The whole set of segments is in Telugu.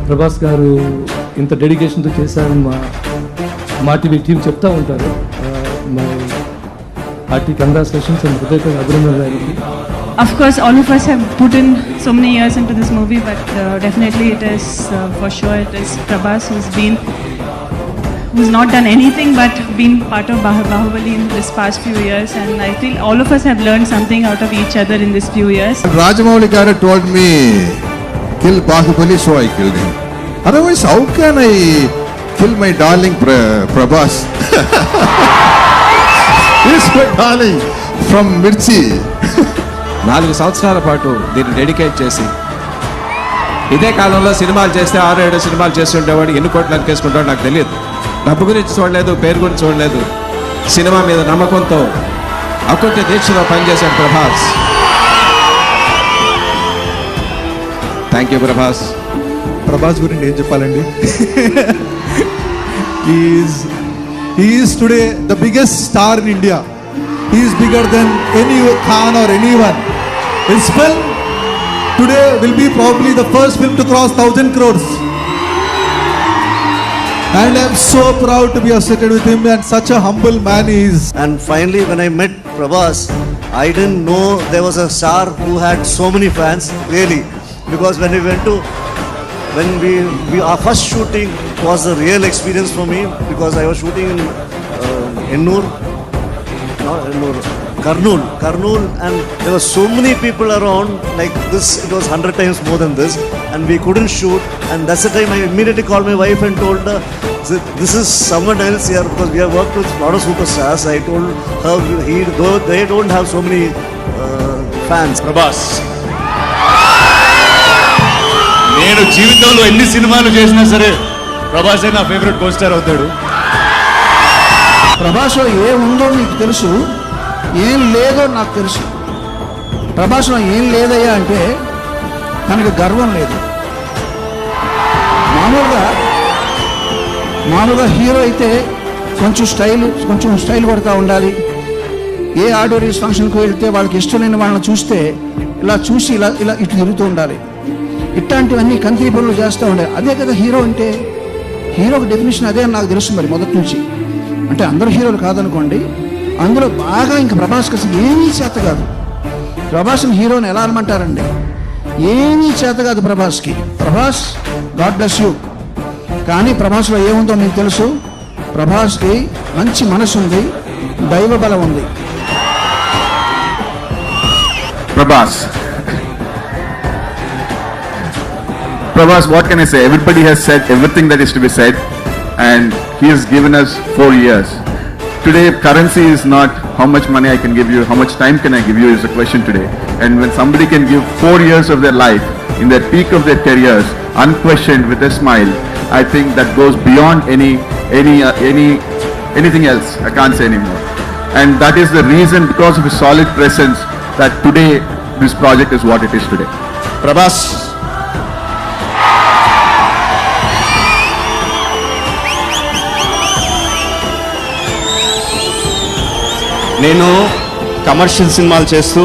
ప్రభాస్ గారు ఇంత డెడికేషన్తో చేశారని మా టీవీ టీం చెప్తూ ఉంటారు. మై హార్టీ కంగ్రాచులేషన్స్ అండ్ హృదయపూర్వక అభినందనలు గారికి. Of course, all of us have put in so many years into this movie, but definitely it is, for sure, it is Prabhas who's not done anything but been part of Bahubali in this past few years, and I feel all of us have learned something out of each other in these few years. Rajamouli garu told me, kill Bahubali, so I killed him. Otherwise, how can I kill my darling Prabhas? He's my darling from Mirchi. 4 సంవత్సరాల పాటు దీన్ని డెడికేట్ చేసి ఇదే కాలంలో సినిమాలు చేస్తే 6-7 సినిమాలు చేసి ఉండేవాడు ఎన్ని కోట్లు అనుకేసుకుంటాడు నాకు తెలియదు. డబ్బు గురించి చూడలేదు, పేరు గురించి చూడలేదు, సినిమా మీద నమ్మకంతో అకుంఠ దీక్షలో పనిచేశాడు ప్రభాస్. Thank you Prabhas. ప్రభాస్ గురించి ఏం చెప్పాలండి? he is today the biggest star in India. He is bigger than any Khan or anyone. His film today will be probably the first film to cross 1,000 crores. And I am so proud to be associated with him, and such a humble man he is. And finally, when I met Prabhas, I didn't know there was a star who had so many fans, really. Because when our first shooting was a real experience for me, because I was shooting in Karnool, and there were so many people around like this. It was 100 times more than this, and we couldn't shoot. And that's the time I immediately called my wife and told her, this is someone else here, because we have worked with a lot of superstars. I told her, though they don't have so many fans. Prabhas, నేను జీవితంలో ఎన్ని సినిమాలు చేసినా సరే ప్రభాసే నా ఫేవరెట్ కోస్టార్ అవుతాడు. ప్రభాస్లో ఏముందో మీకు తెలుసు, ఏం లేదో నాకు తెలుసు. ప్రభాస్లో ఏం లేదయ్యా అంటే తనకు గర్వం లేదు. మామూలుగా హీరో అయితే కొంచెం స్టైల్ కొడతా ఉండాలి. ఏ ఆడిటోరియస్ ఫంక్షన్కి వెళ్తే వాళ్ళకి ఇష్టం లేని వాళ్ళని చూస్తే ఇలా చూసి ఇలా ఇటు తిరుగుతూ ఉండాలి. ఇట్లాంటివన్నీ కంత్రి పనులు చేస్తూ ఉండాలి. అదే కదా హీరో అంటే. హీరోకి డెఫినేషన్ అదే అని నాకు తెలుసు మరి మొదటి నుంచి. అంటే అందరూ హీరోలు కాదనుకోండి, అందులో బాగా ఇంకా ప్రభాస్కి అసలు ఏమీ చేత కాదు. ప్రభాస్ని హీరోని ఎలా అనమంటారండి? ఏమీ చేత కాదు ప్రభాస్కి. Prabhas god bless you. కానీ ప్రభాస్లో ఏముందో మీకు తెలుసు. ప్రభాస్కి మంచి మనసు ఉంది, దైవ బలం ఉంది. Prabhas, what can I say? Everybody has said everything that is to be said, and he has given us 4 years. Today, currency is not how much money I can give you, how much time can I give you is the question today. And when somebody can give 4 years of their life, in their peak of their careers, unquestioned with a smile, I think that goes beyond anything else. I can't say anymore. And that is the reason, because of his solid presence, that today this project is what it is today. Prabhas, నేను కమర్షియల్ సినిమాలు చేస్తూ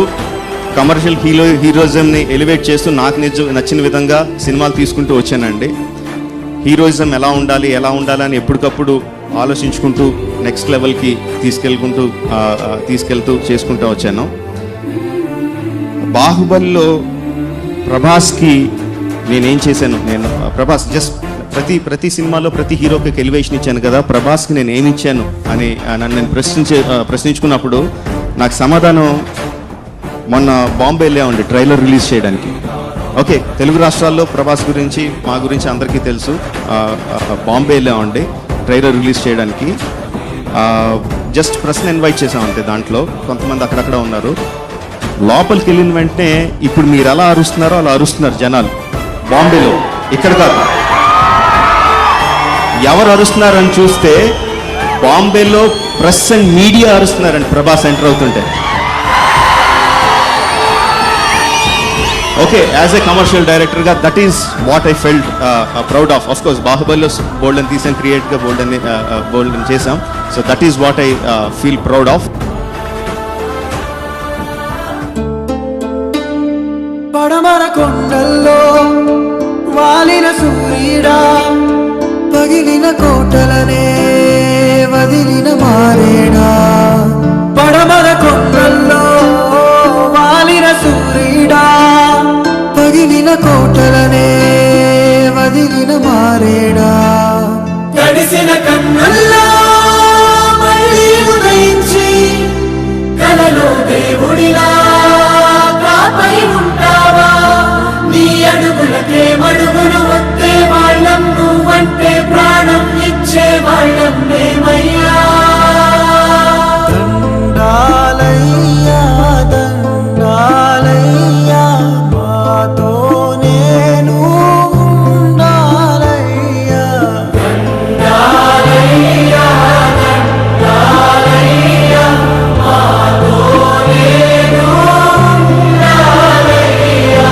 కమర్షియల్ హీరోయిజంని ఎలివేట్ చేస్తూ నాకు నచ్చిన విధంగా సినిమాలు తీసుకుంటూ వచ్చానండి. హీరోయిజం ఎలా ఉండాలి అని ఎప్పటికప్పుడు ఆలోచించుకుంటూ నెక్స్ట్ లెవెల్కి తీసుకెళ్తూ చేసుకుంటూ వచ్చాను. బాహుబలిలో ప్రభాస్కి నేనేం చేశాను? ప్రభాస్ జస్ట్ ప్రతి సినిమాలో ప్రతి హీరోకి ఎలివేషన్ ఇచ్చాను కదా, ప్రభాస్కి నేను ఏమి ఇచ్చాను అని నన్ను నేను ప్రశ్నించుకున్నప్పుడు నాకు సమాధానం మొన్న బాంబే వెళ్ళామండి ట్రైలర్ రిలీజ్ చేయడానికి. ఓకే, తెలుగు రాష్ట్రాల్లో ప్రభాస్ గురించి మా గురించి అందరికీ తెలుసు. బాంబే వెళ్ళామండి ట్రైలర్ రిలీజ్ చేయడానికి. జస్ట్ ప్రెస్ని ఇన్వైట్ చేసామంటే దాంట్లో కొంతమంది అక్కడక్కడ ఉన్నారు. లోపలికి వెళ్ళిన వెంటనే ఇప్పుడు మీరు ఎలా అరుస్తున్నారో అలా అరుస్తున్నారు జనాలు బాంబేలో. ఇక్కడ కాదు, ఎవరు అరుస్తున్నారని చూస్తే బాంబేలో ప్రెస్ అండ్ మీడియా అరుస్తున్నారండి ప్రభాస్ ఎంటర్ అవుతుంటే. ఓకే, యాజ్ ఎ కమర్షియల్ డైరెక్టర్గా that is what I felt proud of. Of course బాహుబలిలో బోల్డ్ అని తీసాం, క్రియేట్గా బోల్డ్ అని చేసాం. So that is what I feel proud of. పడమర కొండల్లో వాలిన సూర్యుడా పగిలిన కోటలనే వదిలిన మారేడా పడమర కొండల్లో వాలిన సూర్యుడా పగిలిన కోటలనే వదిలిన మారేడా తడిసిన కన్నుల్లో మళ్ళీ ఉదయించి కలలో దేవుడిలా కాపై ఉంటావా నీ అడుగులకే మడుగులు వస్తే వాళ్ళం నువ్వంటే ప్రాణం ఇచ్చే వాళ్ళం మేమయ్యా దండాలయ్యా దండాలయ్యా మాతో నేను ఉండాలయ్యా దండాలయ్యా దండాలయ్యా మాతో నేను ఉండాలయ్యా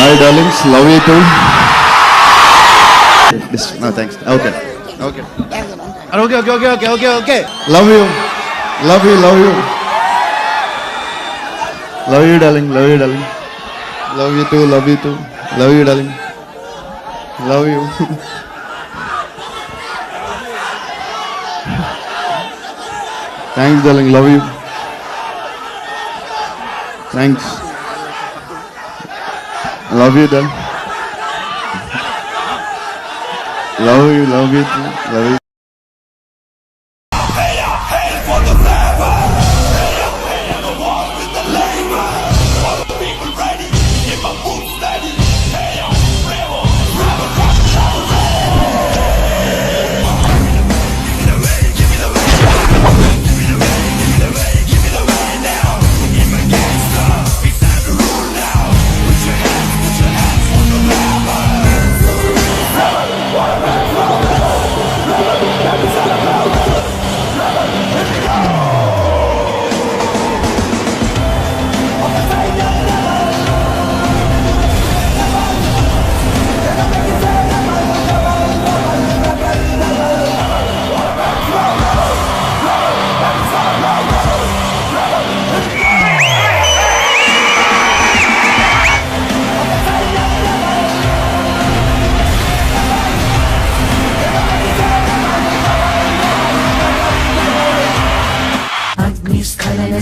Hi, darlings. Love you too. No, thanks. Okay. Okay. Okay. Love you. Love you. Love you. Love you, darling. Love you, darling. Love you too. Love you too. Love you, darling. Love you. Thanks, darling. Love you. Thanks. Love you, darling. Love you too. Love you.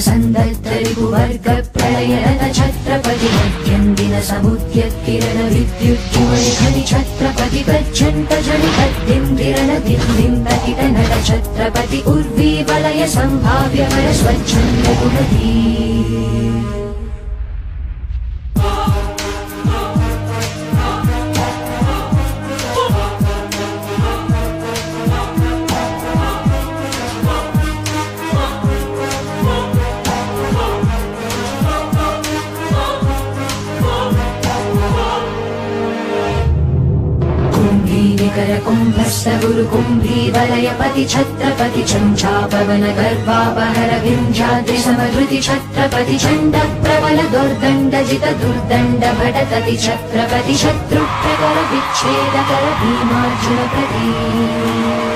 संदर्तरिपुवर्ग प्रलयन Chhatrapati मध्यन्दिन समुद्यत्किरण विद्युज्ज्वलिखनि Chhatrapati गच्छन्त जनितद्दिन्दिरन दिन्दिन्दकिट नट छत्रपति उर्वी वलय सम्भाव्य वर स्वच्छन्द गुणती कर कुम्भस्थ गुरु कुम्भी वलयपति छत्रपति चञ्चापवन गर्भापहर विंध्याद्रि समधृति छत्रपति चण्ड प्रबल दुर्दण्ड जित दुर्दण्ड भटतति छत्रपति शत्रुप्रकर विच्छेदकर भीमार्जुन प्रति